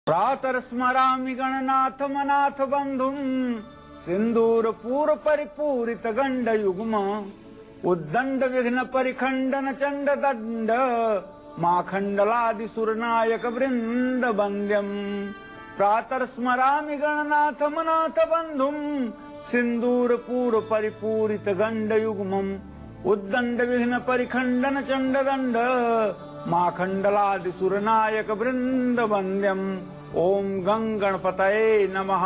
प्रातः स्मरामि गणनाथ मनाथ बंधुम सिंदूर पूर परिपूरित गंड युग्म उद्दंड विघ्न परिखंडन चंड दंड माखंडलादि सुरनायक वृंद वंद्यम प्रातः स्मरामि गणनाथ मनाथ बंधुम सिंदूर पूर परिपूरित गंड युग्मम उद्दंड विघ्न परिखंडन चंड दंड माखंडलादि सुरनायक वृंद वंद्यम। ओम गं गणपतये नमः।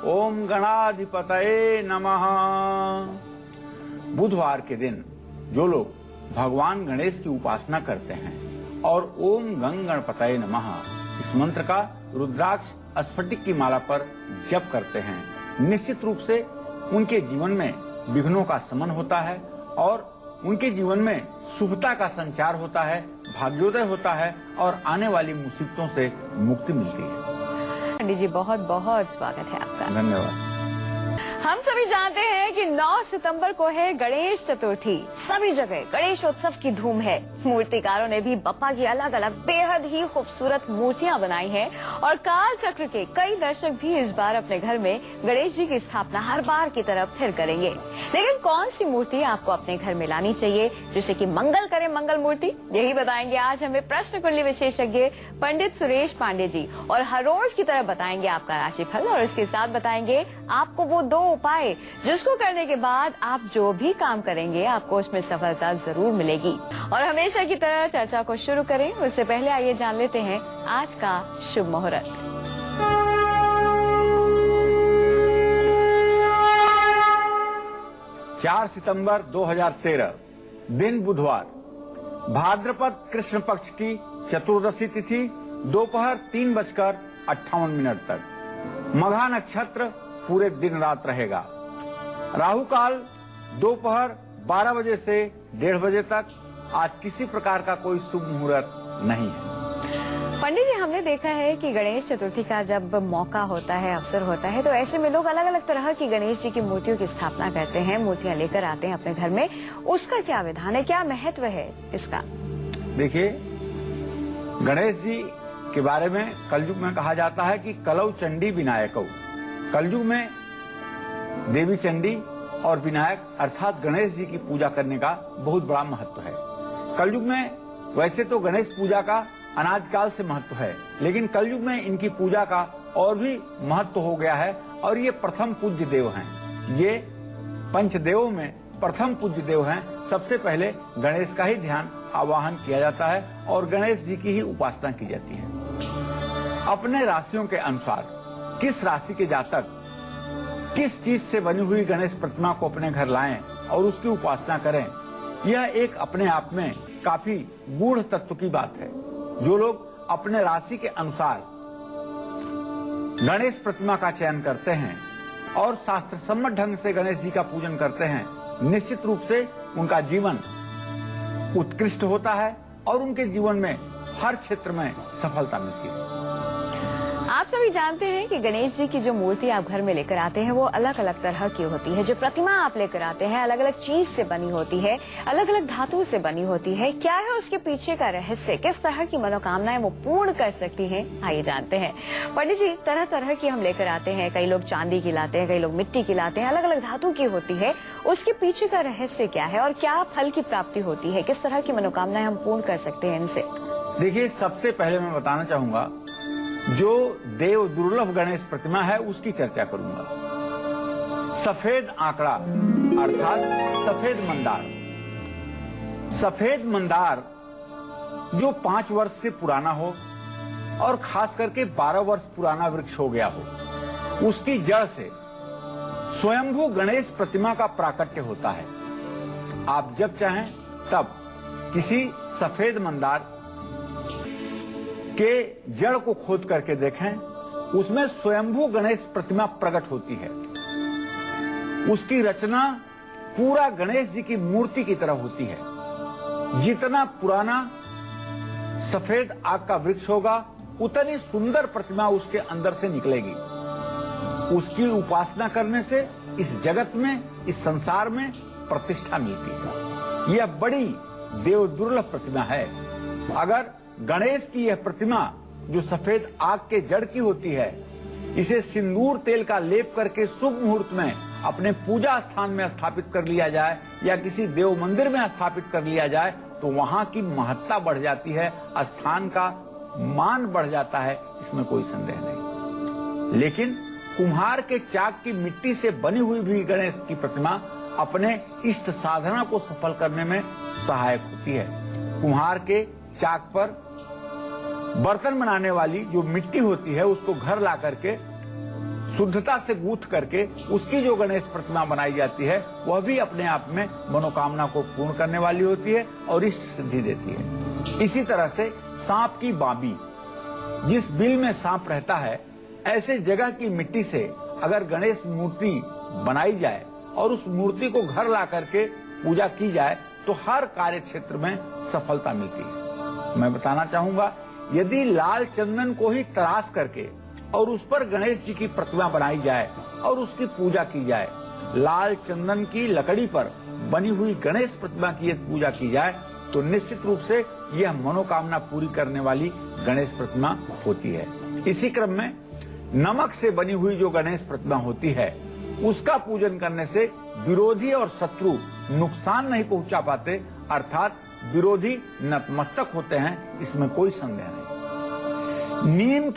ओम गणाधिपतये नमः। बुधवार के दिन जो लोग भगवान गणेश की उपासना करते हैं और ओम गं गणपतये नमः इस मंत्र का रुद्राक्ष स्फटिक की माला पर जप करते हैं, निश्चित रूप से उनके जीवन में विघ्नों का शमन होता है और उनके जीवन में शुभता का संचार होता है, भाग्योदय होता है और आने वाली मुसीबतों से मुक्ति मिलती है। पंडित जी बहुत बहुत स्वागत है आपका। धन्यवाद। हम सभी जानते हैं कि 9 सितंबर को है गणेश चतुर्थी। सभी जगह गणेश उत्सव की धूम है। मूर्तिकारों ने भी बप्पा की अलग अलग बेहद ही खूबसूरत मूर्तियां बनाई हैं और काल चक्र के कई दर्शक भी इस बार अपने घर में गणेश जी की स्थापना हर बार की तरह फिर करेंगे। लेकिन कौन सी मूर्ति आपको अपने घर में लानी चाहिए जिससे कि मंगल करे मंगल मूर्ति, यही बताएंगे आज हमें प्रश्न कुंडली विशेषज्ञ पंडित सुरेश पांडे जी। और हर रोज की तरह बताएंगे आपका राशिफल और इसके साथ बताएंगे आपको वो 2 उपाय जिसको करने के बाद आप जो भी काम करेंगे आपको उसमें सफलता जरूर मिलेगी। और हमेशा की तरह चर्चा को शुरू करें उससे पहले आइए जान लेते हैं आज का शुभ मुहूर्त। चार सितंबर 2013 दिन बुधवार, भाद्रपद कृष्ण पक्ष की चतुर्दशी तिथि दोपहर 3:58 तक। मघा नक्षत्र पूरे दिन रात रहेगा। राहु काल दोपहर 12 बजे से 1:30 बजे तक। आज किसी प्रकार का कोई शुभ मुहूर्त नहीं है। पंडित जी हमने देखा है कि गणेश चतुर्थी का जब मौका होता है, अवसर होता है, तो ऐसे में लोग अलग अलग तरह की गणेश जी की मूर्तियों की स्थापना करते हैं, मूर्तियां लेकर आते हैं अपने घर में। उसका क्या विधान है, क्या महत्व है इसका? देखिए, गणेश जी के बारे में कलयुग में कहा जाता है कि कलौ चंडी विनायकौ। कलयुग में देवी चंडी और विनायक अर्थात गणेश जी की पूजा करने का बहुत बड़ा महत्व है। कलयुग में वैसे तो गणेश पूजा का अनाद काल से महत्व है, लेकिन कलयुग में इनकी पूजा का और भी महत्व हो गया है और ये प्रथम पूज्य देव हैं। ये पंचदेवों में प्रथम पूज्य देव हैं। सबसे पहले गणेश का ही ध्यान आवाहन किया जाता है और गणेश जी की ही उपासना की जाती है। अपने राशियों के अनुसार किस राशि के जातक किस चीज से बनी हुई गणेश प्रतिमा को अपने घर लाएं और उसकी उपासना करें, यह एक अपने आप में काफी गूढ़ तत्व की बात है। जो लोग अपने राशि के अनुसार गणेश प्रतिमा का चयन करते हैं और शास्त्र सम्मत ढंग से गणेश जी का पूजन करते हैं, निश्चित रूप से उनका जीवन उत्कृष्ट होता है और उनके जीवन में हर क्षेत्र में सफलता मिलती है। आप सभी जानते हैं कि गणेश जी की जो मूर्ति आप घर में लेकर आते हैं वो अलग अलग तरह की होती है। जो प्रतिमा आप लेकर आते हैं अलग अलग चीज से बनी होती है, अलग अलग धातु से बनी होती है। क्या है उसके पीछे का रहस्य, किस तरह की मनोकामनाएं वो पूर्ण कर सकती हैं, आइए जानते हैं। पंडित जी तरह तरह की हम लेकर आते हैं, कई लोग चांदी की लाते हैं, कई लोग मिट्टी की लाते हैं, अलग अलग धातु की होती है। उसके पीछे का रहस्य क्या है और क्या फल की प्राप्ति होती है, किस तरह की मनोकामनाएं हम पूर्ण कर सकते हैं इनसे? देखिए, सबसे पहले मैं बताना चाहूंगा जो देव दुर्लभ गणेश प्रतिमा है उसकी चर्चा करूंगा। सफेद आंकड़ा अर्थात सफेद मंदार। सफेद मंदार जो 5 वर्ष से पुराना हो और खास करके 12 वर्ष पुराना वृक्ष हो गया हो, उसकी जड़ से स्वयंभू गणेश प्रतिमा का प्राकट्य होता है। आप जब चाहें तब किसी सफेद मंदार के जड़ को खोद करके देखें, उसमें स्वयंभू गणेश प्रतिमा प्रकट होती है। उसकी रचना पूरा गणेश जी की मूर्ति की तरह होती है। जितना पुराना सफेद आग का वृक्ष होगा उतनी सुंदर प्रतिमा उसके अंदर से निकलेगी। उसकी उपासना करने से इस जगत में, इस संसार में प्रतिष्ठा मिलती है। यह बड़ी देव दुर्लभ प्रतिमा है। अगर गणेश की यह प्रतिमा जो सफेद आग के जड़ की होती है, इसे सिंदूर तेल का लेप करके शुभ मुहूर्त में अपने पूजा स्थान में स्थापित कर लिया जाए या किसी देव मंदिर में स्थापित कर लिया जाए तो वहां की महत्ता बढ़ जाती है, स्थान का मान बढ़ जाता है, इसमें कोई संदेह नहीं। लेकिन कुम्हार के चाक की मिट्टी से बनी हुई भी गणेश की प्रतिमा अपने इष्ट साधना को सफल करने में सहायक होती है। कुम्हार के चाक पर बर्तन बनाने वाली जो मिट्टी होती है उसको घर ला करके शुद्धता से गूंथ करके उसकी जो गणेश प्रतिमा बनाई जाती है वह भी अपने आप में मनोकामना को पूर्ण करने वाली होती है और इष्ट सिद्धि देती है। इसी तरह से सांप की बाबी, जिस बिल में सांप रहता है, ऐसे जगह की मिट्टी से अगर गणेश मूर्ति बनाई जाए और उस मूर्ति को घर ला करके पूजा की जाए तो हर कार्य क्षेत्र में सफलता मिलती है। मैं बताना चाहूंगा, यदि लाल चंदन को ही तराश करके और उस पर गणेश जी की प्रतिमा बनाई जाए और उसकी पूजा की जाए, लाल चंदन की लकड़ी पर बनी हुई गणेश प्रतिमा की यदि पूजा की जाए तो निश्चित रूप से यह मनोकामना पूरी करने वाली गणेश प्रतिमा होती है। इसी क्रम में नमक से बनी हुई जो गणेश प्रतिमा होती है उसका पूजन करने से विरोधी और शत्रु नुकसान नहीं पहुंचा पाते, अर्थात विरोधी नतमस्तक होते हैं, इसमें कोई संदेह नहीं। नीम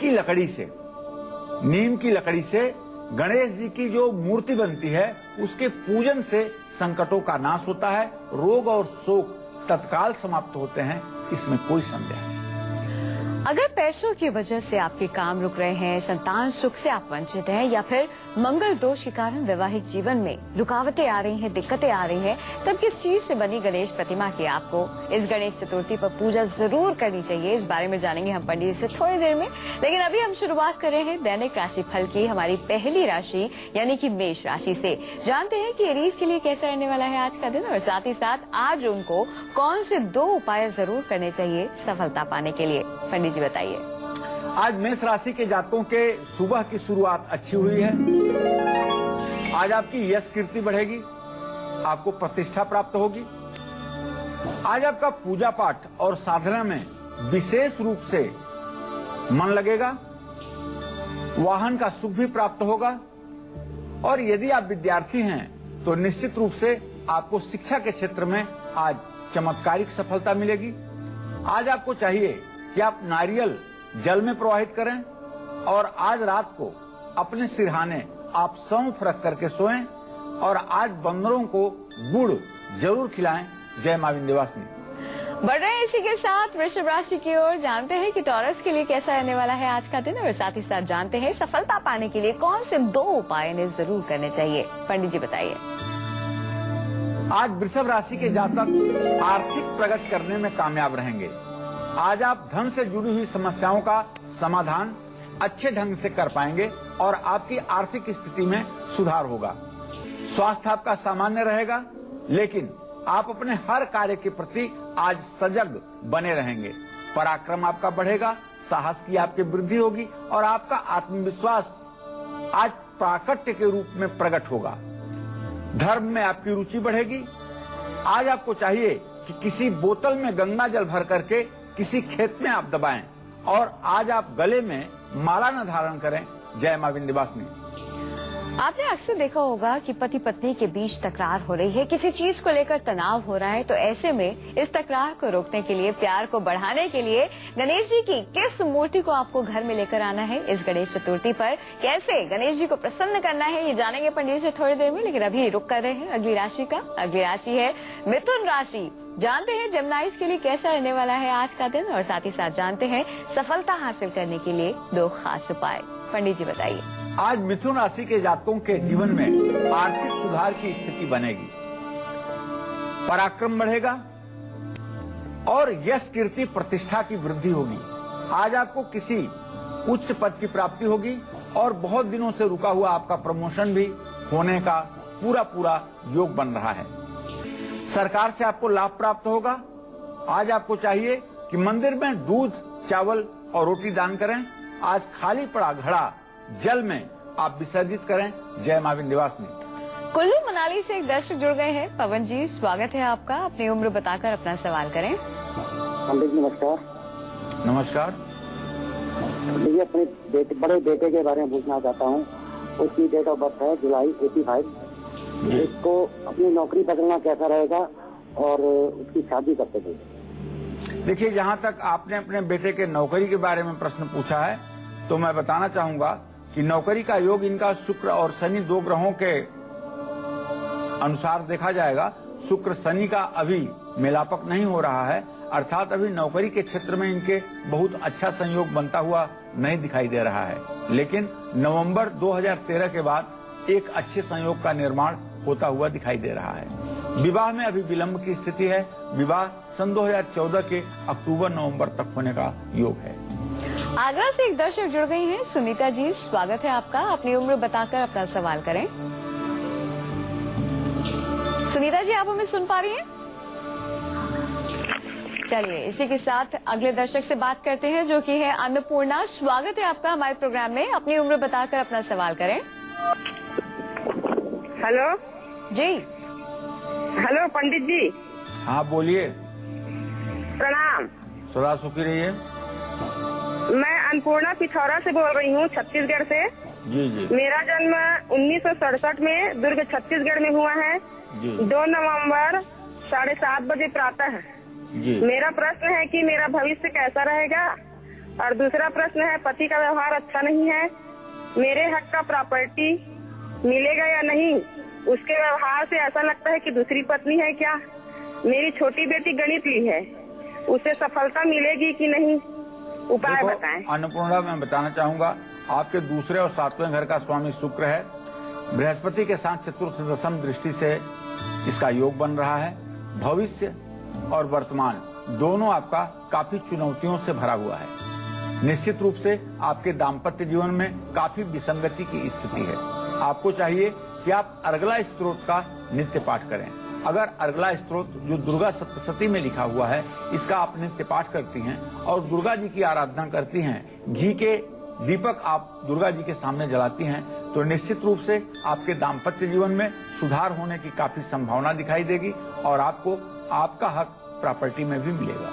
की लकड़ी से गणेश जी की जो मूर्ति बनती है उसके पूजन से संकटों का नाश होता है, रोग और शोक तत्काल समाप्त होते हैं, इसमें कोई संदेह नहीं। अगर पैसों की वजह से आपके काम रुक रहे हैं, संतान सुख से आप वंचित हैं या फिर मंगल दोष के कारण वैवाहिक जीवन में रुकावटें आ रही हैं, दिक्कतें आ रही हैं, तब किस चीज से बनी गणेश प्रतिमा की आपको इस गणेश चतुर्थी पर पूजा जरूर करनी चाहिए, इस बारे में जानेंगे हम पंडित से थोड़ी देर में। लेकिन अभी हम शुरुआत कर रहे हैं दैनिक राशि फल की हमारी पहली राशि यानी कि मेष राशि से। जानते हैं कि एरीज के लिए कैसा रहने वाला है आज का दिन और साथ ही साथ आज उनको कौन से 2 उपाय जरूर करने चाहिए सफलता पाने के लिए। पंडित जी बताइए। आज मेष राशि के जातकों के सुबह की शुरुआत अच्छी हुई है। आज आपकी यश कीर्ति बढ़ेगी, आपको प्रतिष्ठा प्राप्त होगी। आज आपका पूजा पाठ और साधना में विशेष रूप से मन लगेगा, वाहन का सुख भी प्राप्त होगा और यदि आप विद्यार्थी हैं तो निश्चित रूप से आपको शिक्षा के क्षेत्र में आज चमत्कारिक सफलता मिलेगी। आज आपको चाहिए कि आप नारियल जल में प्रवाहित करें और आज रात को अपने सिरहाने आप सौंफ रख करके सोएं और आज बंदरों को गुड़ जरूर खिलाएं। जय मां विंध्यवासिनी। बढ़ रहे हैं इसी के साथ वृषभ राशि की ओर। जानते हैं कि टॉरस के लिए कैसा रहने वाला है आज का दिन और साथ ही साथ जानते हैं सफलता पाने के लिए कौन से 2 उपाय इन्हें जरूर करने चाहिए। पंडित जी बताइए। आज वृषभ राशि के जातक आर्थिक प्रगति करने में कामयाब रहेंगे। आज आप धन से जुड़ी हुई समस्याओं का समाधान अच्छे ढंग से कर पाएंगे और आपकी आर्थिक स्थिति में सुधार होगा। स्वास्थ्य आपका सामान्य रहेगा, लेकिन आप अपने हर कार्य के प्रति आज सजग बने रहेंगे। पराक्रम आपका बढ़ेगा, साहस की आपकी वृद्धि होगी और आपका आत्मविश्वास आज प्राकट्य के रूप में प्रकट होगा। धर्म में आपकी रुचि बढ़ेगी। आज आपको चाहिए कि किसी बोतल में गंगा जल भर करके किसी खेत में आप दबाएं और आज आप गले में माला न धारण करें। जय मां विंध्यवासिनी। आपने अक्सर देखा होगा कि पति पत्नी के बीच तकरार हो रही है, किसी चीज को लेकर तनाव हो रहा है, तो ऐसे में इस तकरार को रोकने के लिए, प्यार को बढ़ाने के लिए गणेश जी की किस मूर्ति को आपको घर में लेकर आना है इस गणेश चतुर्थी पर, कैसे गणेश जी को प्रसन्न करना है, ये जानेंगे पंडित जी थोड़ी देर में। लेकिन अभी रुक कर रहे हैं अगली राशि का। अगली राशि है मिथुन राशि। जानते हैं जेमिनाइज के लिए कैसा रहने वाला है आज का दिन और साथ ही साथ जानते हैं सफलता हासिल करने के लिए 2 खास उपाय। पंडित जी बताइए। आज मिथुन राशि के जातकों के जीवन में आर्थिक सुधार की स्थिति बनेगी, पराक्रम बढ़ेगा और यश कीर्ति प्रतिष्ठा की वृद्धि होगी। आज आपको किसी उच्च पद की प्राप्ति होगी और बहुत दिनों से रुका हुआ आपका प्रमोशन भी होने का पूरा योग बन रहा है। सरकार से आपको लाभ प्राप्त होगा। आज आपको चाहिए कि मंदिर में दूध, चावल और रोटी दान करें। आज खाली पड़ा घड़ा जल में आप विसर्जित करें। जय मां विंध्यवासिनी। कुल्लू मनाली से एक दर्शक जुड़ गए हैं। पवन जी, स्वागत है आपका। अपनी उम्र बताकर अपना सवाल करें। पंडित नमस्कार। नमस्कार। देखिए, अपने बड़े बेटे के बारे में पूछना चाहता हूँ। उसकी डेट ऑफ बर्थ है जुलाई 85। उसको अपनी नौकरी बदलना कैसा रहेगा और उसकी शादी कब तक होगी? देखिए, जहां तक आपने अपने बेटे के नौकरी के बारे में प्रश्न पूछा है, तो मैं बताना चाहूंगा कि नौकरी का योग इनका शुक्र और शनि 2 ग्रहों के अनुसार देखा जाएगा। शुक्र शनि का अभी मेलापक नहीं हो रहा है, अर्थात अभी नौकरी के क्षेत्र में इनके बहुत अच्छा संयोग बनता हुआ नहीं दिखाई दे रहा है। लेकिन नवंबर 2013 के बाद एक अच्छे संयोग का निर्माण होता हुआ दिखाई दे रहा है। विवाह में अभी विलंब की स्थिति है। विवाह सन 2014 के अक्टूबर-नवंबर तक होने का योग है। आगरा से एक दर्शक जुड़ गई हैं। सुनीता जी, स्वागत है आपका। अपनी उम्र बताकर अपना सवाल करें। सुनीता जी, आप हमें सुन पा रही हैं? चलिए, इसी के साथ अगले दर्शक से बात करते हैं, जो कि है अन्नपूर्णा। स्वागत है आपका हमारे प्रोग्राम में। अपनी उम्र बताकर अपना सवाल करें। हेलो जी। हेलो पंडित जी। हाँ, बोलिए। प्रणाम। सदा सुखी रहिए। मैं अन्नपूर्णा पिथौरा से बोल रही हूँ, छत्तीसगढ़ से। जी जी मेरा जन्म 1967 में दुर्ग छत्तीसगढ़ में हुआ है। जी 2 नवंबर 7:30 बजे प्रातः है। जी। मेरा प्रश्न है कि मेरा भविष्य कैसा रहेगा, और दूसरा प्रश्न है पति का व्यवहार अच्छा नहीं है, मेरे हक का प्रॉपर्टी मिलेगा या नहीं। उसके व्यवहार से ऐसा लगता है कि दूसरी पत्नी है क्या। मेरी छोटी बेटी गणित ली है, उसे सफलता मिलेगी कि नहीं, उपाय बताएं। अन्नपूर्णा, मैं बताना चाहूंगा, आपके दूसरे और 7वें घर का स्वामी शुक्र है। बृहस्पति के साथ चतुर्थ दशम दृष्टि से इसका योग बन रहा है। भविष्य और वर्तमान दोनों आपका काफी चुनौतियों से भरा हुआ है। निश्चित रूप से आपके दाम्पत्य जीवन में काफी विसंगति की स्थिति है। आपको चाहिए कि आप अर्गला स्त्रोत का नित्य पाठ करें। अगर अर्गला स्त्रोत जो दुर्गा सप्तशती में लिखा हुआ है, इसका आप नित्य पाठ करती हैं और दुर्गा जी की आराधना करती हैं, घी के दीपक आप दुर्गा जी के सामने जलाती हैं, तो निश्चित रूप से आपके दाम्पत्य जीवन में सुधार होने की काफी संभावना दिखाई देगी और आपको आपका हक प्रॉपर्टी में भी मिलेगा।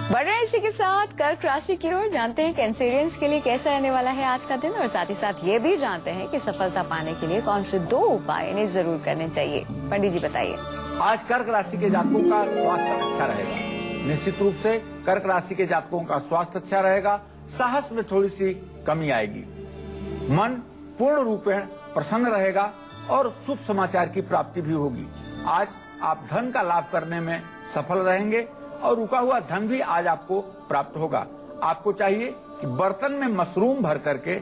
बढ़ रहे इसी के साथ कर्क राशि की ओर। जानते हैं कैंसेरियंस के लिए कैसा रहने वाला है आज का दिन, और साथ ही साथ ये भी जानते हैं कि सफलता पाने के लिए कौन से 2 उपाय इन्हें जरूर करने चाहिए। पंडित जी बताइए। आज कर्क राशि के जातकों का स्वास्थ्य अच्छा रहेगा। निश्चित रूप से कर्क राशि के जातकों का स्वास्थ्य अच्छा रहेगा। साहस में थोड़ी सी कमी आएगी। मन पूर्ण रूप में प्रसन्न रहेगा और शुभ समाचार की प्राप्ति भी होगी। आज आप धन का लाभ करने में सफल रहेंगे और रुका हुआ धन भी आज आपको प्राप्त होगा। आपको चाहिए कि बर्तन में मशरूम भर करके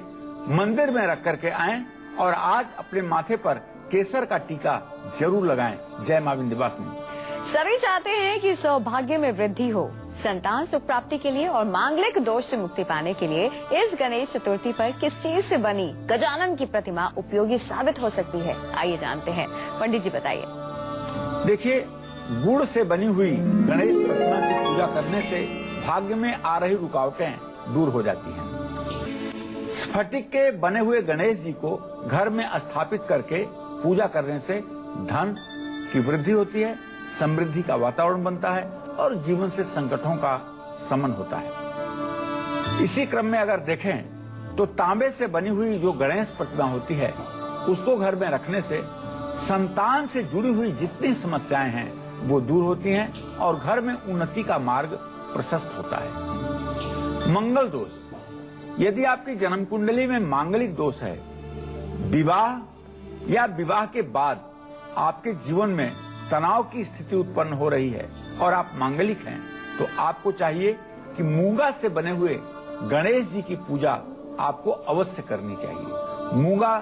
मंदिर में रख करके आएं और आज अपने माथे पर केसर का टीका जरूर लगाएं। जय मां विंध्यवासिनी। सभी चाहते हैं कि सौभाग्य में वृद्धि हो, संतान सुख प्राप्ति के लिए और मांगलिक दोष से मुक्ति पाने के लिए इस गणेश चतुर्थी पर किस चीज से बनी गजानन की प्रतिमा उपयोगी साबित हो सकती है, आइए जानते हैं। पंडित जी बताइए। देखिए, गुड़ से बनी हुई गणेश प्रतिमा की पूजा करने से भाग्य में आ रही रुकावटें दूर हो जाती हैं। स्फटिक के बने हुए गणेश जी को घर में स्थापित करके पूजा करने से धन की वृद्धि होती है, समृद्धि का वातावरण बनता है और जीवन से संकटों का शमन होता है। इसी क्रम में अगर देखें तो तांबे से बनी हुई जो गणेश प्रतिमा होती है, उसको घर में रखने से संतान से जुड़ी हुई जितनी समस्याएं हैं वो दूर होती हैं और घर में उन्नति का मार्ग प्रशस्त होता है। मंगल दोष, यदि आपकी जन्म कुंडली में मांगलिक दोष है, विवाह या विवाह के बाद आपके जीवन में तनाव की स्थिति उत्पन्न हो रही है और आप मांगलिक हैं, तो आपको चाहिए कि मूंगा से बने हुए गणेश जी की पूजा आपको अवश्य करनी चाहिए। मूंगा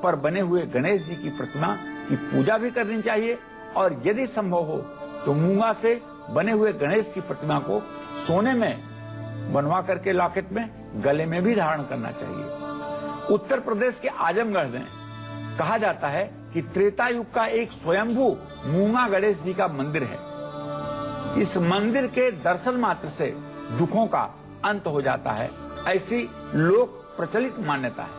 पर बने हुए गणेश जी की प्रतिमा की पूजा भी करनी चाहिए और यदि संभव हो तो मूंगा से बने हुए गणेश की प्रतिमा को सोने में बनवा करके लॉकेट में गले में भी धारण करना चाहिए। उत्तर प्रदेश के आजमगढ़ में कहा जाता है कि त्रेता युग का एक स्वयंभू मूंगा गणेश जी का मंदिर है। इस मंदिर के दर्शन मात्र से दुखों का अंत हो जाता है, ऐसी लोक प्रचलित मान्यता है।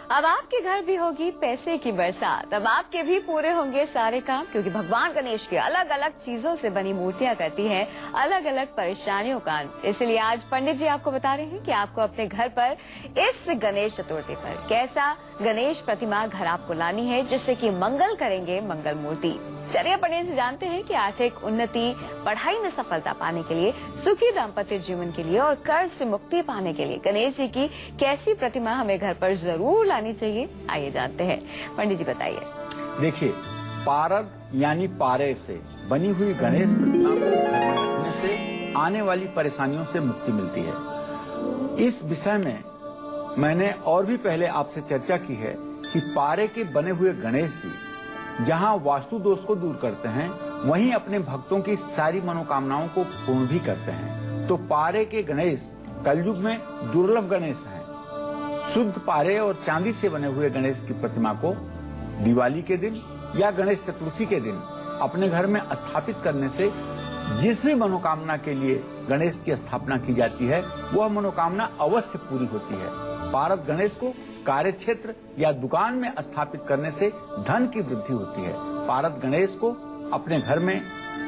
अब आपके घर भी होगी पैसे की बरसात। अब आपके भी पूरे होंगे सारे काम, क्योंकि भगवान गणेश की अलग अलग चीजों से बनी मूर्तियां करती हैं अलग अलग परेशानियों का अंत। इसलिए आज पंडित जी आपको बता रहे हैं कि आपको अपने घर पर इस गणेश चतुर्थी पर कैसा गणेश प्रतिमा घर आपको लानी है, जिससे कि मंगल करेंगे मंगल मूर्ति। चलिए पंडित से जानते हैं कि आर्थिक उन्नति, पढ़ाई में सफलता पाने के लिए, सुखी दाम्पत्य जीवन के लिए और कर्ज से मुक्ति पाने के लिए गणेश जी की कैसी प्रतिमा हमें घर पर जरूर लानी चाहिए। आइए जानते हैं, पंडित जी बताइए। देखिए, पारद यानी पारे से बनी हुई गणेश प्रतिमा को घर में रखने से आने वाली परेशानियों से मुक्ति मिलती है। इस विषय में मैंने और भी पहले आपसे चर्चा की है कि पारे के बने हुए गणेश जी जहां वास्तु दोष को दूर करते हैं, वहीं अपने भक्तों की सारी मनोकामनाओं को पूर्ण भी करते हैं। तो पारे के गणेश कलयुग में दुर्लभ गणेश हैं। शुद्ध पारे और चांदी से बने हुए गणेश की प्रतिमा को दिवाली के दिन या गणेश चतुर्थी के दिन अपने घर में स्थापित करने से जिस भी मनोकामना के लिए गणेश की स्थापना की जाती है, वह मनोकामना अवश्य पूरी होती है। पारद गणेश को कार्य क्षेत्र या दुकान में स्थापित करने से धन की वृद्धि होती है। पारद गणेश को अपने घर में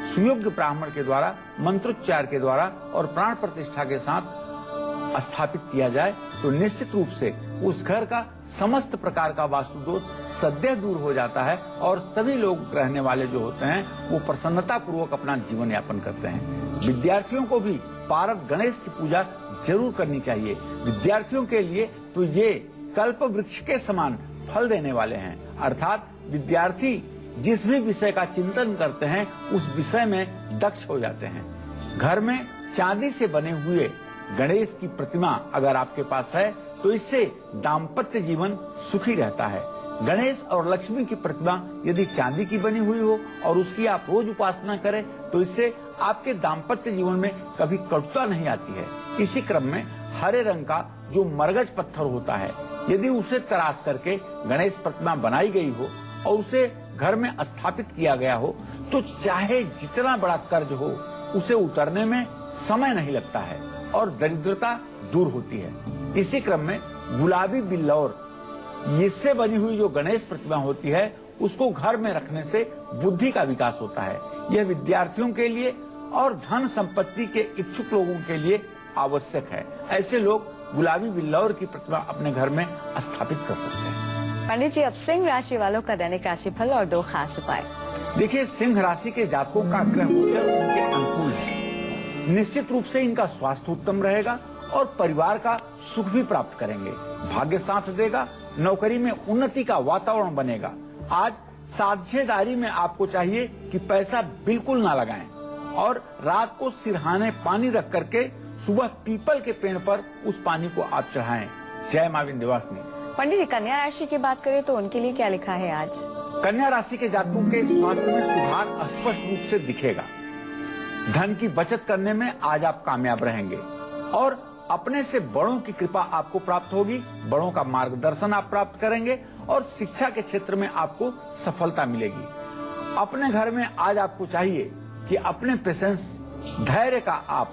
सुयोग्य ब्राह्मण के द्वारा मंत्रोच्चार के द्वारा और प्राण प्रतिष्ठा के साथ स्थापित किया जाए तो निश्चित रूप से उस घर का समस्त प्रकार का वास्तु दोष सदैव दूर हो जाता है और सभी लोग रहने वाले जो होते हैं वो प्रसन्नता पूर्वक अपना जीवन यापन करते हैं। विद्यार्थियों को भी पारद गणेश की पूजा जरूर करनी चाहिए। विद्यार्थियों के लिए तो ये कल्प वृक्ष के समान फल देने वाले हैं, अर्थात विद्यार्थी जिस भी विषय का चिंतन करते हैं उस विषय में दक्ष हो जाते हैं। घर में चांदी से बने हुए गणेश की प्रतिमा अगर आपके पास है तो इससे दाम्पत्य जीवन सुखी रहता है। गणेश और लक्ष्मी की प्रतिमा यदि चांदी की बनी हुई हो और उसकी आप रोज उपासना करें तो इससे आपके दाम्पत्य जीवन में कभी कटुता नहीं आती है। इसी क्रम में हरे रंग का जो मरगज पत्थर होता है, यदि उसे तराश करके गणेश प्रतिमा बनाई गई हो और उसे घर में स्थापित किया गया हो तो चाहे जितना बड़ा कर्ज हो उसे उतरने में समय नहीं लगता है और दरिद्रता दूर होती है। इसी क्रम में गुलाबी बिल्लौर इससे बनी हुई जो गणेश प्रतिमा होती है उसको घर में रखने से बुद्धि का विकास होता है। यह विद्यार्थियों के लिए और धन संपत्ति के इच्छुक लोगों के लिए आवश्यक है। ऐसे लोग गुलाबी बिल्लौर की प्रतिमा अपने घर में स्थापित कर सकते हैं। पंडित जी, अब सिंह राशि वालों का दैनिक राशिफल और 2 खास उपाय। देखिए, सिंह राशि के जातकों का ग्रह गोचर उनके अनुकूल है। निश्चित रूप से इनका स्वास्थ्य उत्तम रहेगा और परिवार का सुख भी प्राप्त करेंगे। भाग्य साथ देगा, नौकरी में उन्नति का वातावरण बनेगा। आज साझेदारी में आपको चाहिए कि पैसा बिल्कुल ना लगाएं और रात को सिरहाने पानी रख करके सुबह पीपल के पेड़ पर उस पानी को आप चढ़ाएं। जय मां विंध्यवासिनी। पंडित जी, कन्या राशि की बात करें तो उनके लिए क्या लिखा है आज? कन्या राशि के जातकों के स्वास्थ्य में सुधार स्पष्ट रूप से दिखेगा। धन की बचत करने में आज आप कामयाब रहेंगे और अपने से बड़ों की कृपा आपको प्राप्त होगी। बड़ों का मार्गदर्शन आप प्राप्त करेंगे और शिक्षा के क्षेत्र में आपको सफलता मिलेगी। अपने घर में आज आपको चाहिए कि अपने पेशेंस, धैर्य का आप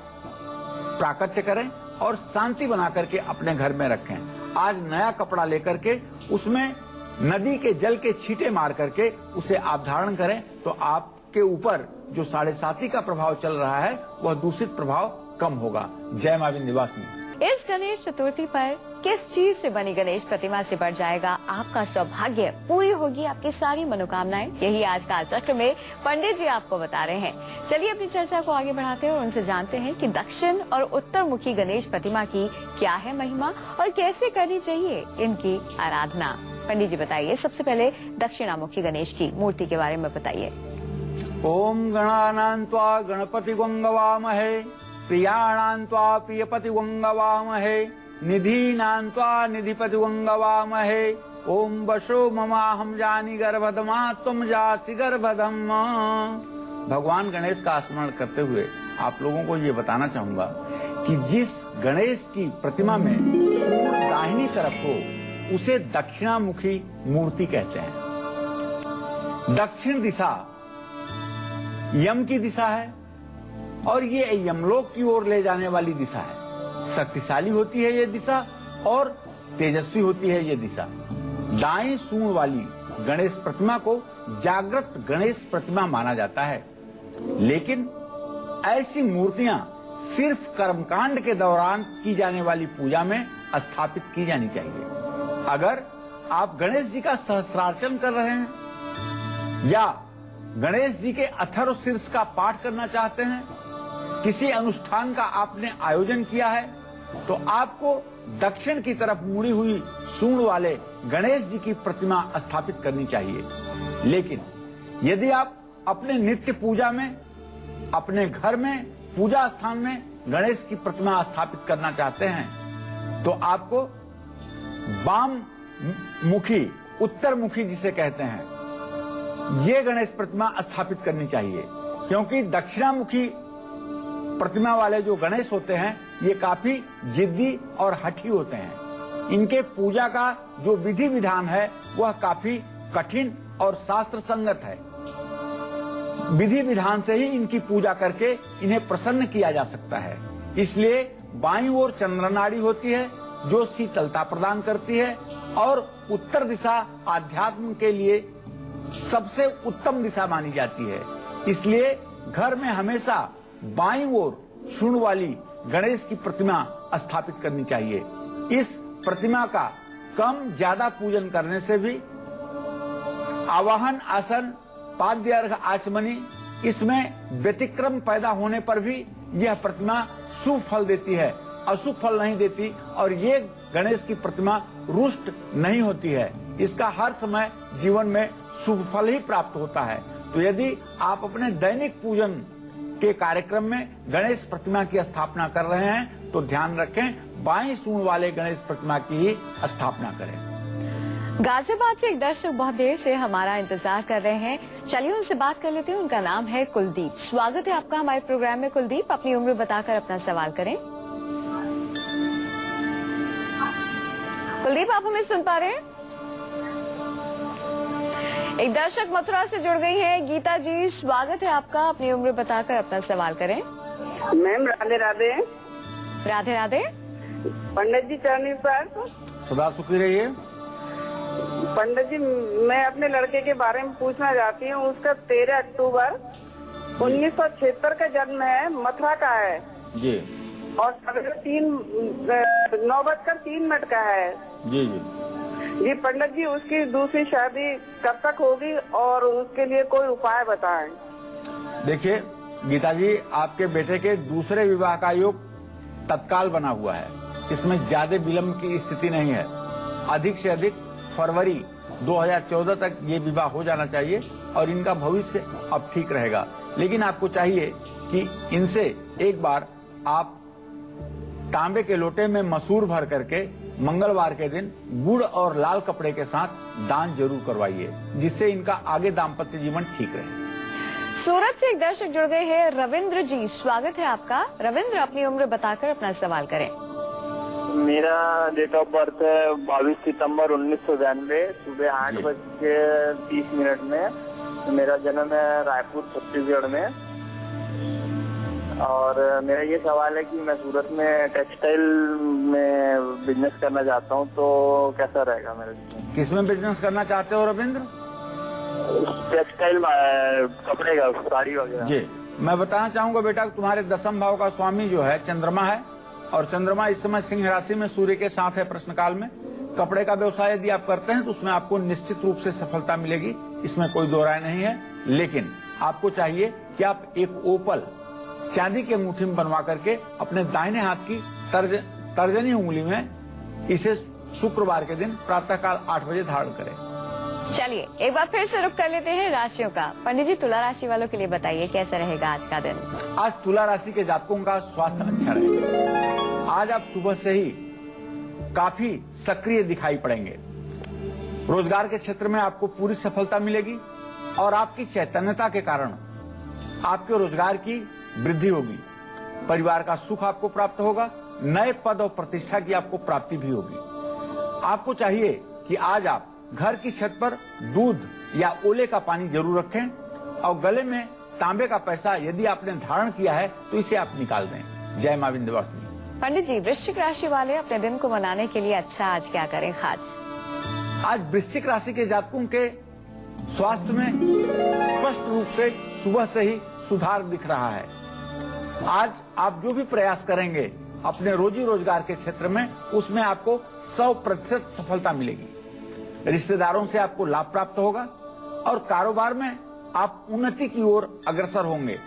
प्राकट्य करें और शांति बना करके अपने घर में रखें। आज नया कपड़ा लेकर के उसमें नदी के जल के छींटे मार करके उसे आप धारण करें तो आपके ऊपर जो 7.5 का प्रभाव चल रहा है वह दूषित प्रभाव कम होगा। जय मां विंध्यवासिनी। इस गणेश चतुर्थी पर किस चीज से बनी गणेश प्रतिमा से बढ़ जाएगा आपका सौभाग्य, पूरी होगी आपकी सारी मनोकामनाएं? यही आज काल चक्र में पंडित जी आपको बता रहे हैं। चलिए अपनी चर्चा को आगे बढ़ाते हैं और उनसे जानते हैं कि दक्षिण और उत्तर मुखी गणेश प्रतिमा की क्या है महिमा और कैसे करनी चाहिए इनकी आराधना। पंडित जी बताइए, सबसे पहले दक्षिणामुखी गणेश की मूर्ति के बारे में बताइए। ओम गणानां त्वा गणपति गंगवामहे, प्रियाणां त्वा प्रियपति गंगवामहे, निधीनां त्वा निधिपति गंगवामहे। ओम वशो ममाहम जानी गर्भधमा तुम जासी गर्भधम। भगवान गणेश का स्मरण करते हुए आप लोगों को ये बताना चाहूंगा कि जिस गणेश की प्रतिमा में सूर्य दाहिनी तरफ हो उसे दक्षिणामुखी मूर्ति कहते हैं। दक्षिण दिशा यम की दिशा है और ये यमलोक की ओर ले जाने वाली दिशा है। शक्तिशाली होती है ये दिशा और तेजस्वी होती है ये दिशा। दाएं सूंड वाली गणेश प्रतिमा को जागृत गणेश प्रतिमा माना जाता है, लेकिन ऐसी मूर्तियां सिर्फ कर्मकांड के दौरान की जाने वाली पूजा में स्थापित की जानी चाहिए। अगर आप गणेश जी का सहस्रार्चन कर रहे हैं या गणेश जी के अथर्व शीर्ष का पाठ करना चाहते हैं, किसी अनुष्ठान का आपने आयोजन किया है, तो आपको दक्षिण की तरफ मुड़ी हुई सूंड वाले गणेश जी की प्रतिमा स्थापित करनी चाहिए। लेकिन यदि आप अपने नित्य पूजा में, अपने घर में, पूजा स्थान में गणेश की प्रतिमा स्थापित करना चाहते हैं, तो आपको वाम मुखी, उत्तर मुखी जिसे कहते हैं, ये गणेश प्रतिमा स्थापित करनी चाहिए। क्योंकि दक्षिणामुखी प्रतिमा वाले जो गणेश होते हैं ये काफी जिद्दी और हठी होते हैं। इनके पूजा का जो विधि विधान है वह काफी कठिन और शास्त्र संगत है। विधि विधान से ही इनकी पूजा करके इन्हें प्रसन्न किया जा सकता है। इसलिए बाईं ओर चंद्रनाड़ी होती है जो शीतलता प्रदान करती है, और उत्तर दिशा आध्यात्म के लिए सबसे उत्तम दिशा मानी जाती है। इसलिए घर में हमेशा बाईं ओर सूंड वाली गणेश की प्रतिमा स्थापित करनी चाहिए। इस प्रतिमा का कम ज्यादा पूजन करने से भी आवाहन आसन, पाद्य अर्घ आचमनी, इसमें व्यतिक्रम पैदा होने पर भी यह प्रतिमा शुभ फल देती है, अशुभ फल नहीं देती, और ये गणेश की प्रतिमा रुष्ट नहीं होती है। इसका हर समय जीवन में शुभ फल ही प्राप्त होता है। तो यदि आप अपने दैनिक पूजन के कार्यक्रम में गणेश प्रतिमा की स्थापना कर रहे हैं तो ध्यान रखें बाईं सूंड वाले गणेश प्रतिमा की ही स्थापना करें। गाजियाबाद से एक दर्शक बहुत देर से हमारा इंतजार कर रहे हैं, चलिए उनसे बात कर लेते हैं। उनका नाम है कुलदीप। स्वागत है आपका हमारे प्रोग्राम में। कुलदीप, अपनी उम्र बताकर अपना सवाल करें। कुलदीप, आप हमें सुन पा रहे हैं? एक दर्शक मथुरा से जुड़ गई है, गीता जी, स्वागत है आपका। अपनी उम्र बताकर अपना सवाल करें। मैम राधे राधे। राधे राधे। पंडित जी चरणी पर सदा सुखी रहिए। पंडित जी, मैं अपने लड़के के बारे में पूछना चाहती हूँ। उसका 13 अक्टूबर 1976 का जन्म है, मथुरा का है जी, और 9:03 का है। जी जी जी पंडित जी, उसकी दूसरी शादी कब तक होगी और उसके लिए कोई उपाय बताएं। देखिए गीता जी, आपके बेटे के दूसरे विवाह का योग तत्काल बना हुआ है। इसमें ज्यादा विलंब की स्थिति नहीं है। अधिक से अधिक फरवरी 2014 तक ये विवाह हो जाना चाहिए और इनका भविष्य अब ठीक रहेगा। लेकिन आपको चाहिए कि इनसे एक बार आप तांबे के लोटे में मसूर भर करके मंगलवार के दिन गुड़ और लाल कपड़े के साथ दान जरूर करवाइए, जिससे इनका आगे दाम्पत्य जीवन ठीक रहे। सूरत से एक दर्शक जुड़ गए हैं, रविंद्र जी, स्वागत है आपका। रविंद्र, अपनी उम्र बताकर अपना सवाल करें। मेरा डेट ऑफ बर्थ है 22 सितंबर 1992, सुबह 8:30 में। मेरा जन्म है रायपुर छत्तीसगढ़ में। और मेरा ये सवाल है कि मैं सूरत में टेक्सटाइल में बिजनेस करना चाहता हूँ, तो कैसा रहेगा मेरे लिए? किसमें बिजनेस करना चाहते हो रविंद्र? टेक्सटाइल, कपड़े का, साड़ी वगैरह। जी, मैं बताना चाहूंगा बेटा, तुम्हारे 10वें भाव का स्वामी जो है चंद्रमा है, और चंद्रमा इस समय सिंह राशि में सूर्य के साथ है प्रश्न काल में। कपड़े का व्यवसाय यदि आप करते हैं तो उसमें आपको निश्चित रूप से सफलता मिलेगी, इसमें कोई दो राय नहीं है। लेकिन आपको चाहिए कि आप एक ओपल चांदी की अंगूठी में बनवा करके अपने दाहिने हाथ की तर्जनी उंगली में इसे शुक्रवार के दिन प्रातःकाल 8 बजे धारण करें। चलिए एक बार फिर से रुक कर लेते हैं राशियों का। पंडित जी, तुला राशि वालों के लिए बताइए कैसा रहेगा आज का दिन। आज तुला राशि के जातकों का स्वास्थ्य अच्छा रहेगा। आज आप सुबह से ही काफी सक्रिय दिखाई पड़ेंगे। रोजगार के क्षेत्र में आपको पूरी सफलता मिलेगी और आपकी चैतन्यता के कारण आपके रोजगार की वृद्धि होगी। परिवार का सुख आपको प्राप्त होगा। नए पद और प्रतिष्ठा की आपको प्राप्ति भी होगी। आपको चाहिए कि आज आप घर की छत पर दूध या ओले का पानी जरूर रखें और गले में तांबे का पैसा यदि आपने धारण किया है तो इसे आप निकाल दें। जय मां विंध्यवासिनी। पंडित जी, वृश्चिक राशि वाले अपने दिन को मनाने के लिए अच्छा आज क्या करें खास? आज वृश्चिक राशि के जातकों के स्वास्थ्य में स्पष्ट रूप से सुबह से ही सुधार दिख रहा है। आज आप जो भी प्रयास करेंगे अपने रोजी रोजगार के क्षेत्र में, उसमें आपको 100% सफलता मिलेगी। रिश्तेदारों से आपको लाभ प्राप्त होगा और कारोबार में आप उन्नति की ओर अग्रसर होंगे।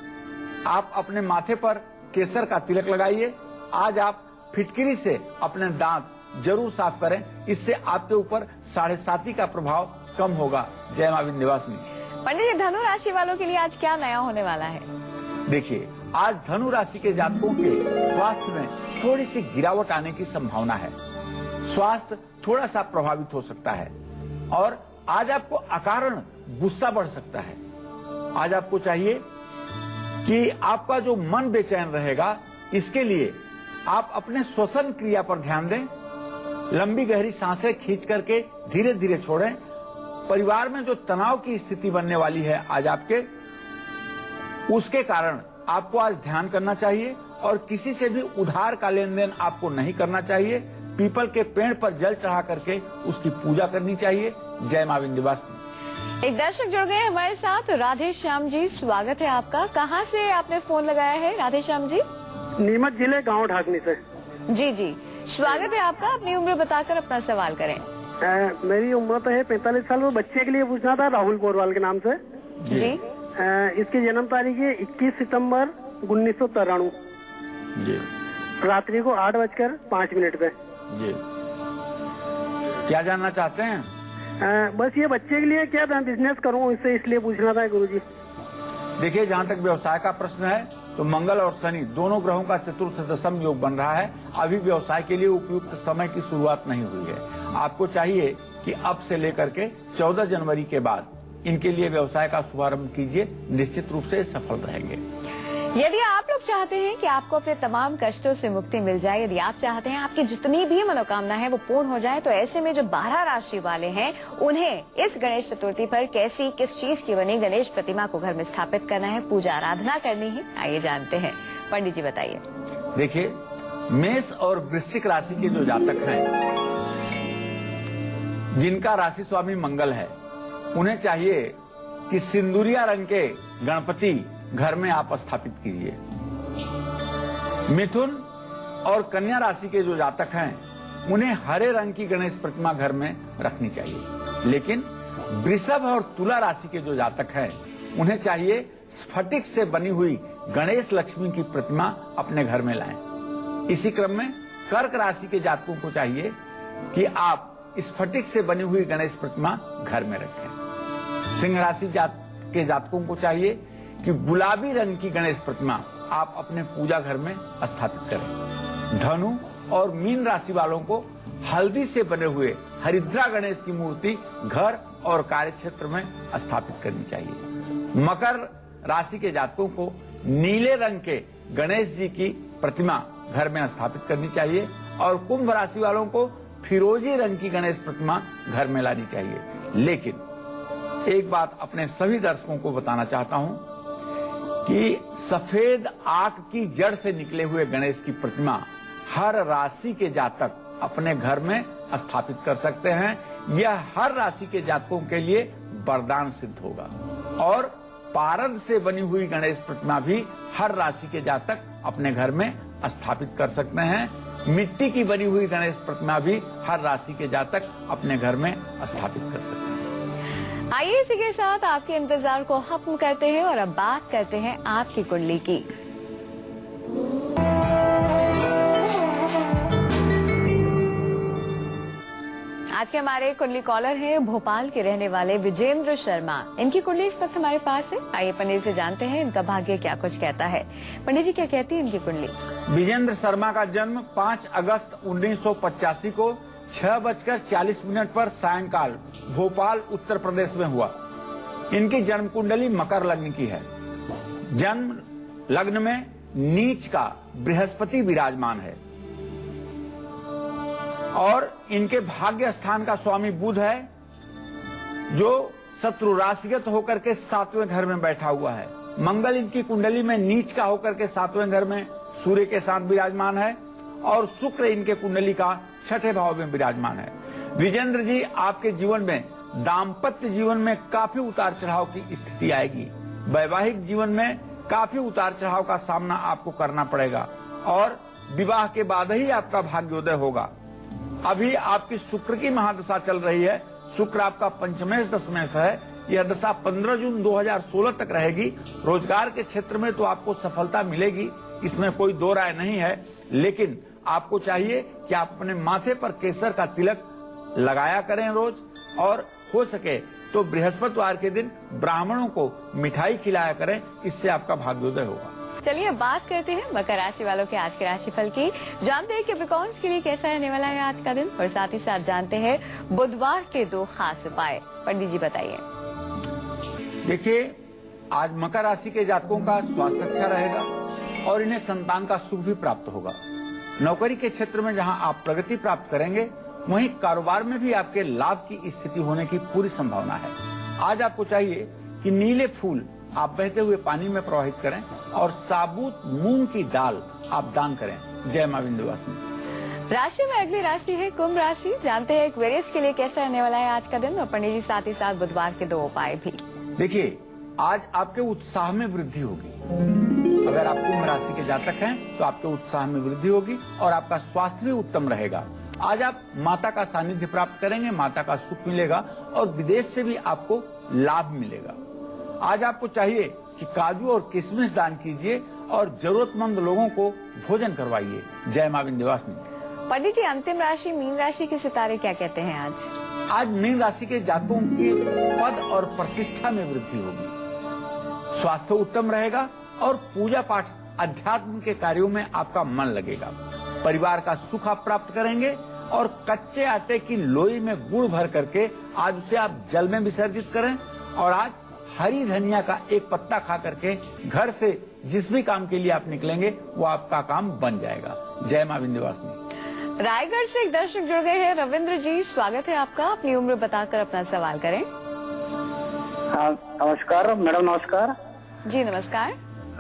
आप अपने माथे पर केसर का तिलक लगाइए। आज आप फिटकिरी से अपने दांत जरूर साफ करें, इससे आपके ऊपर 7.5 का प्रभाव कम होगा। जय मां विंध्यवासिनी। पंडित जी, धनु राशि वालों के लिए आज क्या नया होने वाला है? देखिए, आज धनु राशि के जातकों के स्वास्थ्य में थोड़ी सी गिरावट आने की संभावना है। स्वास्थ्य थोड़ा सा प्रभावित हो सकता है और आज आपको अकारण गुस्सा बढ़ सकता है। आज आपको चाहिए कि आपका जो मन बेचैन रहेगा, इसके लिए आप अपने श्वसन क्रिया पर ध्यान दें। लंबी गहरी सांसें खींच करके धीरे धीरे छोड़ें। परिवार में जो तनाव की स्थिति बनने वाली है आज आपके, उसके कारण आपको आज ध्यान करना चाहिए और किसी से भी उधार का लेन देन आपको नहीं करना चाहिए। पीपल के पेड़ पर जल चढ़ा करके उसकी पूजा करनी चाहिए। जय मां विंध्यवासिनी। एक दर्शक जुड़ गए हमारे साथ। राधे श्याम जी, स्वागत है आपका। कहाँ से आपने फोन लगाया है राधे श्याम जी? नीमच जिले गांव ढाकनी से। जी जी, स्वागत है आपका। अपनी उम्र बताकर अपना सवाल करें। मेरी उम्र तो है 45 साल। वो बच्चे के लिए पूछना था, राहुल पोरवाल के नाम से जी। इसकी जन्म तारीख है 21 सितंबर 1993, जी। रात्रि को 8:05 पे। जी, क्या जानना चाहते हैं? बस ये बच्चे के लिए क्या बिजनेस करूं, इससे इसलिए पूछना था गुरुजी। देखिए, जहाँ तक व्यवसाय का प्रश्न है तो मंगल और शनि दोनों ग्रहों का चतुर्थ दशम योग बन रहा है। अभी व्यवसाय के लिए उपयुक्त समय की शुरुआत नहीं हुई है। आपको चाहिए कि अब से लेकर के 14 जनवरी के बाद इनके लिए व्यवसाय का शुभारंभ कीजिए। निश्चित रूप से सफल रहेंगे। यदि आप लोग चाहते हैं कि आपको अपने तमाम कष्टों से मुक्ति मिल जाए, यदि आप चाहते हैं आपकी जितनी भी मनोकामना है वो पूर्ण हो जाए, तो ऐसे में जो 12 राशि वाले हैं उन्हें इस गणेश चतुर्थी पर कैसी किस चीज की बनी गणेश प्रतिमा को घर में स्थापित करना है, पूजा आराधना करनी है, आइए जानते हैं। पंडित जी बताइए। देखिए, मेष और वृश्चिक राशि के जो जातक हैं, जिनका राशि स्वामी मंगल है, उन्हें चाहिए कि सिंदूरिया रंग के गणपति घर में आप स्थापित कीजिए। मिथुन और कन्या राशि के जो जातक हैं, उन्हें हरे रंग की गणेश प्रतिमा घर में रखनी चाहिए। लेकिन वृषभ और तुला राशि के जो जातक हैं, उन्हें चाहिए स्फटिक से बनी हुई गणेश लक्ष्मी की प्रतिमा अपने घर में लाएं। इसी क्रम में कर्क राशि के जातकों को चाहिए कि आप स्फटिक से बनी हुई गणेश प्रतिमा घर में रखें। सिंह राशि के जातकों को चाहिए कि गुलाबी रंग की गणेश प्रतिमा आप अपने पूजा घर में स्थापित करें। धनु और मीन राशि वालों को हल्दी से बने हुए हरिद्रा गणेश की मूर्ति घर और कार्य क्षेत्र में स्थापित करनी चाहिए। मकर राशि के जातकों को नीले रंग के गणेश जी की प्रतिमा घर में स्थापित करनी चाहिए और कुंभ राशि वालों को फिरोजी रंग की गणेश प्रतिमा घर में लानी चाहिए। लेकिन एक बात अपने सभी दर्शकों को बताना चाहता हूं कि सफेद आंख की जड़ से निकले हुए गणेश की प्रतिमा हर राशि के जातक अपने घर में स्थापित कर सकते हैं। यह हर राशि के जातकों के लिए वरदान सिद्ध होगा। और पारद से बनी हुई गणेश प्रतिमा भी हर राशि के जातक अपने घर में स्थापित कर सकते हैं। मिट्टी की बनी हुई गणेश प्रतिमा भी हर राशि के जातक अपने घर में स्थापित कर सकते हैं। आइए इसी के साथ आपके इंतजार को खत्म करते हैं और अब बात करते हैं आपकी कुंडली की। आज के हमारे कुंडली कॉलर हैं भोपाल के रहने वाले विजेंद्र शर्मा। इनकी कुंडली इस वक्त हमारे पास है। आइए पंडित से जानते हैं इनका भाग्य क्या कुछ कहता है। पंडित जी, क्या कहती है इनकी कुंडली? विजेंद्र शर्मा का जन्म 5 अगस्त 1985 को 6:40 पर सायंकाल भोपाल उत्तर प्रदेश में हुआ। इनकी जन्म कुंडली मकर लग्न की है। जन्म लग्न में नीच का बृहस्पति विराजमान है और इनके भाग्य स्थान का स्वामी बुध है, जो शत्रु राशिगत होकर के 7वें घर में बैठा हुआ है। मंगल इनकी कुंडली में नीच का होकर के 7वें घर में सूर्य के साथ विराजमान है और शुक्र इनके कुंडली का 6ठे भाव में विराजमान है। विजेंद्र जी, आपके जीवन में दाम्पत्य जीवन में काफी उतार चढ़ाव की स्थिति आएगी। वैवाहिक जीवन में काफी उतार चढ़ाव का सामना आपको करना पड़ेगा और विवाह के बाद ही आपका भाग्योदय होगा। अभी आपकी शुक्र की महादशा चल रही है। शुक्र आपका पंचमेश दशमेश है। यह दशा 15 जून 2016 तक रहेगी। रोजगार के क्षेत्र में तो आपको सफलता मिलेगी, इसमें कोई दो राय नहीं है, लेकिन आपको चाहिए कि आप अपने माथे पर केसर का तिलक लगाया करें रोज, और हो सके तो बृहस्पतिवार के दिन ब्राह्मणों को मिठाई खिलाया करें, इससे आपका भाग्योदय होगा। चलिए बात करते हैं मकर राशि वालों के आज के राशिफल की। जानते हैं कैप्रिकॉर्न्स के लिए कैसा रहने वाला है आज का दिन, और साथ ही साथ जानते हैं बुधवार के 2 खास उपाय। पंडित जी बताइए। देखिए, आज मकर राशि के जातकों का स्वास्थ्य अच्छा रहेगा और इन्हें संतान का सुख भी प्राप्त होगा। नौकरी के क्षेत्र में जहां आप प्रगति प्राप्त करेंगे, वहीं कारोबार में भी आपके लाभ की स्थिति होने की पूरी संभावना है। आज आपको चाहिए कि नीले फूल आप बहते हुए पानी में प्रवाहित करें और साबुत मूंग की दाल आप दान करें। जय मां विंध्यवासिनी। राशि में अगली राशि है कुंभ राशि। जानते हैं एक्वेरियस के लिए कैसा रहने वाला है आज का दिन, और पंडित जी साथ ही साथ बुधवार के 2 उपाय भी। देखिए, आज आपके उत्साह में वृद्धि होगी। अगर आप कुंभ राशि के जातक हैं तो आपके उत्साह में वृद्धि होगी और आपका स्वास्थ्य भी उत्तम रहेगा। आज आप माता का सानिध्य प्राप्त करेंगे, माता का सुख मिलेगा और विदेश से भी आपको लाभ मिलेगा। आज आपको चाहिए कि काजू और किशमिश दान कीजिए और जरूरतमंद लोगों को भोजन करवाइए। जय मां विंध्यवासिनी। पंडित जी, अंतिम राशि मीन राशि के सितारे क्या कहते हैं आज? आज मीन राशि के जातकों की पद और प्रतिष्ठा में वृद्धि होगी। स्वास्थ्य उत्तम रहेगा और पूजा पाठ अध्यात्म के कार्यों में आपका मन लगेगा। परिवार का सुख आप प्राप्त करेंगे और कच्चे आटे की लोई में गुड़ भर करके आज उसे आप जल में विसर्जित करें, और आज हरी धनिया का एक पत्ता खा करके घर से जिस भी काम के लिए आप निकलेंगे वो आपका काम बन जाएगा। जय मां विंध्यवासिनी। रायगढ़ से एक दर्शक जुड़ गए हैं। रविंद्र जी, स्वागत है आपका। अपनी उम्र बताकर अपना सवाल करें। हाँ, नमस्कार मैडम। नमस्कार जी नमस्कार।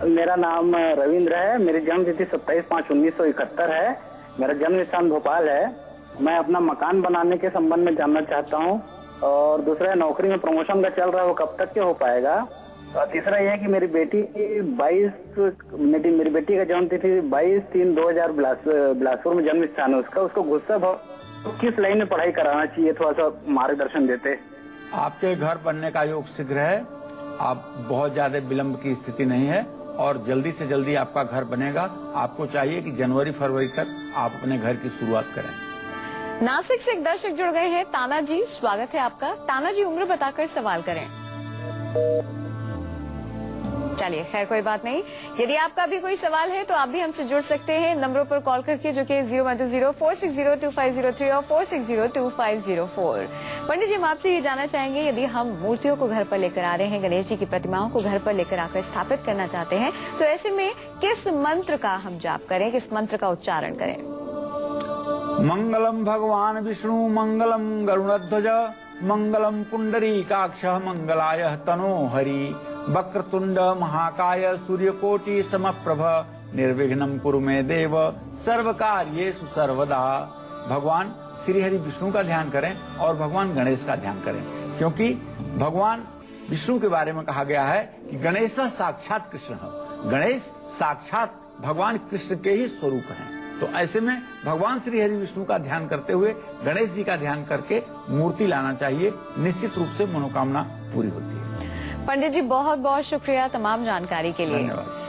मेरा नाम रविंद्र है। मेरी जन्म तिथि 27/5/1971 है। मेरा जन्म स्थान भोपाल है। मैं अपना मकान बनाने के संबंध में जानना चाहता हूँ, और दूसरा नौकरी में प्रमोशन का चल रहा है, वो कब तक के हो पाएगा। और तीसरा यह है कि मेरी बेटी का जन्म तिथि 22/3/2000 बिलासपुर में जन्म स्थान है उसका। उसको गुस्सा भाव किस लाइन में पढ़ाई कराना चाहिए, थोड़ा सा मार्गदर्शन देते। आपके घर बनने का योग शीघ्र है। आप बहुत ज्यादा विलंब की स्थिति नहीं है और जल्दी से जल्दी आपका घर बनेगा। आपको चाहिए कि जनवरी फरवरी तक आप अपने घर की शुरुआत करें। नासिक से एक दर्शक जुड़ गए हैं। ताना जी, स्वागत है आपका। ताना जी, उम्र बताकर सवाल करें। चलिए, खैर कोई बात नहीं। यदि आपका भी कोई सवाल है तो आप भी हमसे जुड़ सकते हैं नंबरों पर कॉल करके, जो कि 01204602503 और 4602504। पंडित जी, हम आपसे ये जानना चाहेंगे, यदि हम मूर्तियों को घर पर लेकर आ रहे हैं, गणेश जी की प्रतिमाओं को घर पर लेकर आकर स्थापित करना चाहते हैं, तो ऐसे में किस मंत्र का हम जाप करें, किस मंत्र का उच्चारण करें? मंगलम भगवान विष्णु मंगलम गरुड़ध्वज मंगलम पुंडरीकाक्ष मंगलाय तनोहरि वक्रतुंड महाकाय सूर्यकोटि समप्रभ निर्विघ्नं कुरु मे देव सर्वकार्येषु सर्वदा। भगवान श्री हरि विष्णु का ध्यान करें और भगवान गणेश का ध्यान करें, क्योंकि भगवान विष्णु के बारे में कहा गया है कि गणेश साक्षात कृष्ण है। गणेश साक्षात भगवान कृष्ण के ही स्वरूप हैं। तो ऐसे में भगवान श्री हरि विष्णु का ध्यान करते हुए गणेश जी का ध्यान करके मूर्ति लाना चाहिए। निश्चित रूप से मनोकामना पूरी होती है। पंडित जी, बहुत बहुत शुक्रिया तमाम जानकारी के लिए। धन्यवाद।